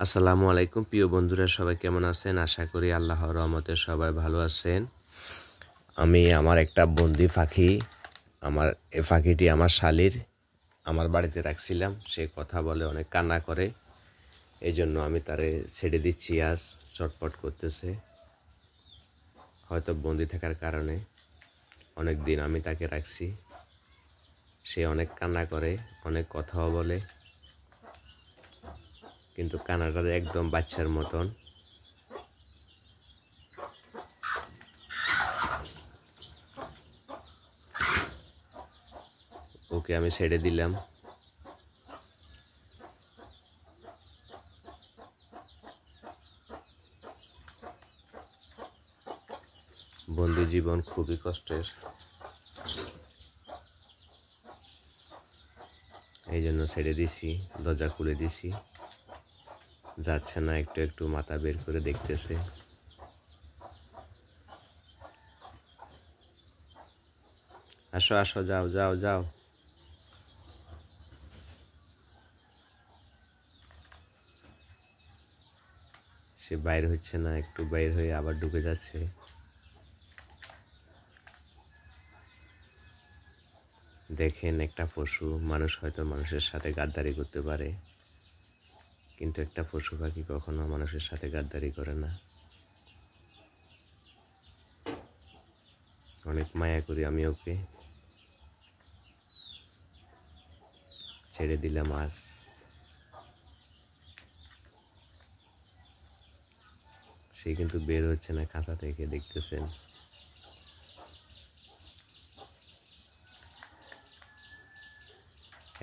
আসসালামু আলাইকুম প্রিয় বন্ধুরা, সবাই কেমন আছেন? আশা করি আল্লাহর রহমতে সবাই ভালো আছেন। আমি আমার একটা বন্দি পাখি, এই পাখিটি আমার শালির আমার বাড়িতে রাখছিলাম। সে কথা বলে, অনেক কান্না করে, এই জন্য আমি তারে ছেড়ে দিচ্ছি। আজ চটপট করতেছে, হয়তো বন্দি থাকার কারণে। অনেক দিন আমি তাকে রাখছি, সে অনেক কান্না করে, অনেক কথাও বলে, কিন্তু কান্নাটা একদম বাচ্চার মতন। ওকে আমি ছেড়ে দিলাম। বন্দি জীবন খুবই কষ্টের, এই জন্য ছেড়ে দিছি, দরজা খুলে দিছি। যাচ্ছে না, একটু একটু মাথা বের করে দেখতেছে। আসো আসো, যাও যাও যাও। সে বাইর হচ্ছে না, একটু বাইর হয়ে আবার ঢুকে যাচ্ছে। দেখেন, একটা পশু, মানুষ হয়তো মানুষের সাথে গাদ্দারি করতে পারে, কিন্তু একটা পশু পাখি কখনো মানুষের সাথে গাদ্দারি করে না। অনেক মায়া করি আমি ওকে, ছেড়ে দিলাম আজ। সে কিন্তু বের হচ্ছে না খাঁচা থেকে, দেখতেছেন।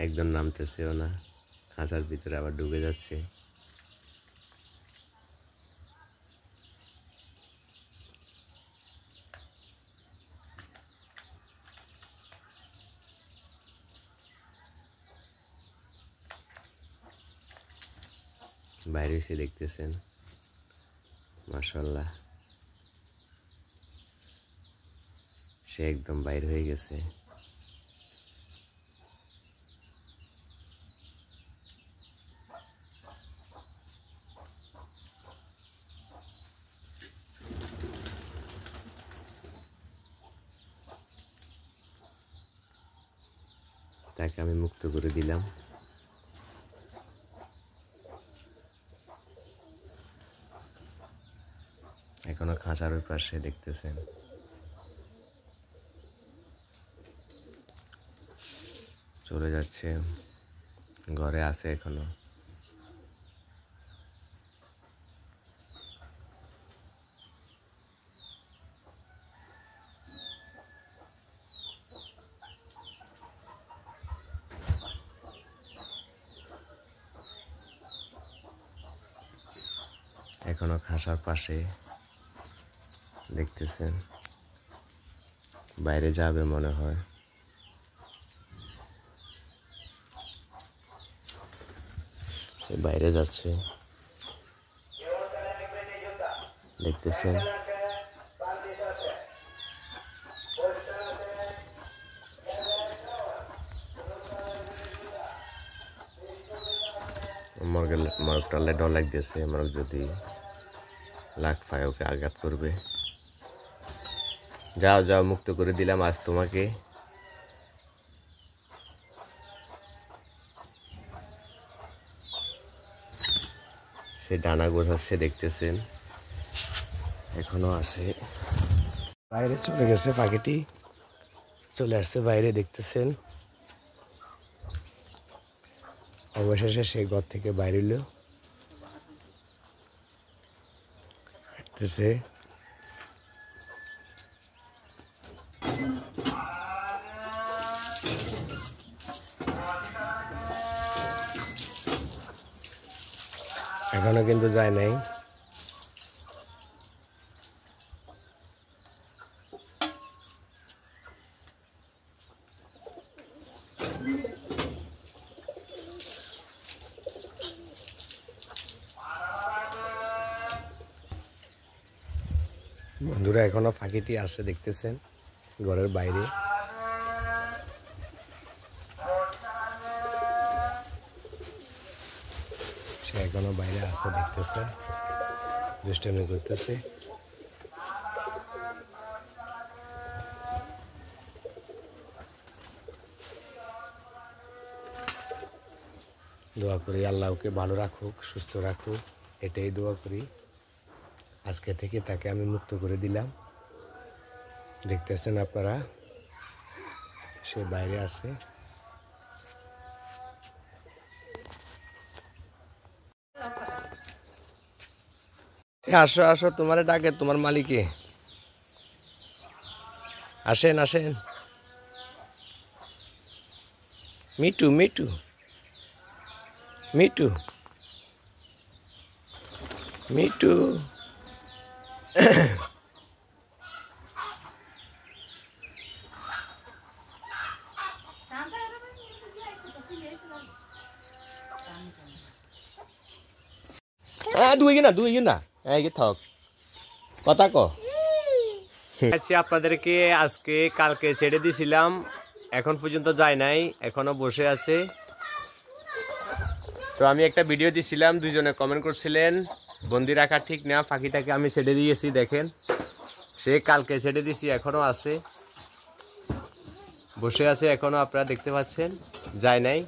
একদম নামতেছেও না, খাঁচার ভিতরে আবার ঢুকে যাচ্ছে। বাইরে এসে দেখতেছেন, মাশাআল্লাহ, সে একদম বাইর হয়ে গেছে। তাকে আমি মুক্ত করে দিলাম। এখনো খাঁচার ওই পাশে, দেখতেছেন। চলে যাচ্ছে, ঘরে আছে এখনো। এখনো খাঁচার পাশে, দেখতেছেন। বাইরে যাবে মনে হয়। সে বাইরে যাচ্ছে, দেখতেছেন। মরগটালে ডর লাগতেছে, মরগ যদি লাখ পায় ওকে আঘাত করবে। যাও যাও, মুক্ত করে দিলাম আজ তোমাকে। সে ডানা গোছাচ্ছে, দেখতেছেন। এখনো আছে, বাইরে চলে গেছে পাখিটি, চলে আসছে বাইরে, দেখতেছেন। অবশেষে সে ঘর থেকে বাইরে এলো, হাঁটতেছে। এখনো কিন্তু যায় নাই। বন্ধুরা, এখনো পাখিটি আছে, দেখতেছেন, ঘরের বাইরে। সে সে এখনো বাইরে আসতে দেখতেছে, দুষ্টামি করতেছে। দোয়া করি আল্লাহ ওকে ভালো রাখুক, সুস্থ রাখুক, এটাই দোয়া করি। আজকে থেকে তাকে আমি মুক্ত করে দিলাম। দেখতেছেন আপনারা, সে বাইরে আছে। আসো আসো, তোমার ডাকে তোমার মালিকে। আসেন আসেন। মিটু মিটু মিটু মিটু। দুই কিনা এই থাক কথা ক। আপনাদেরকে আজকে কালকে ছেড়ে দিয়েছিলাম, এখন পর্যন্ত যায় নাই, এখনো বসে আছে। তো আমি একটা ভিডিও দিছিলাম, দুইজনে কমেন্ট করছিলেন বন্দি রাখা ঠিক না, পাখিটাকে আমি ছেড়ে দিয়েছি। দেখেন সে কালকে ছেড়ে দিয়েছি, এখনো আছে, বসে আছে এখনো, আপনারা দেখতে পাচ্ছেন, যায় নাই।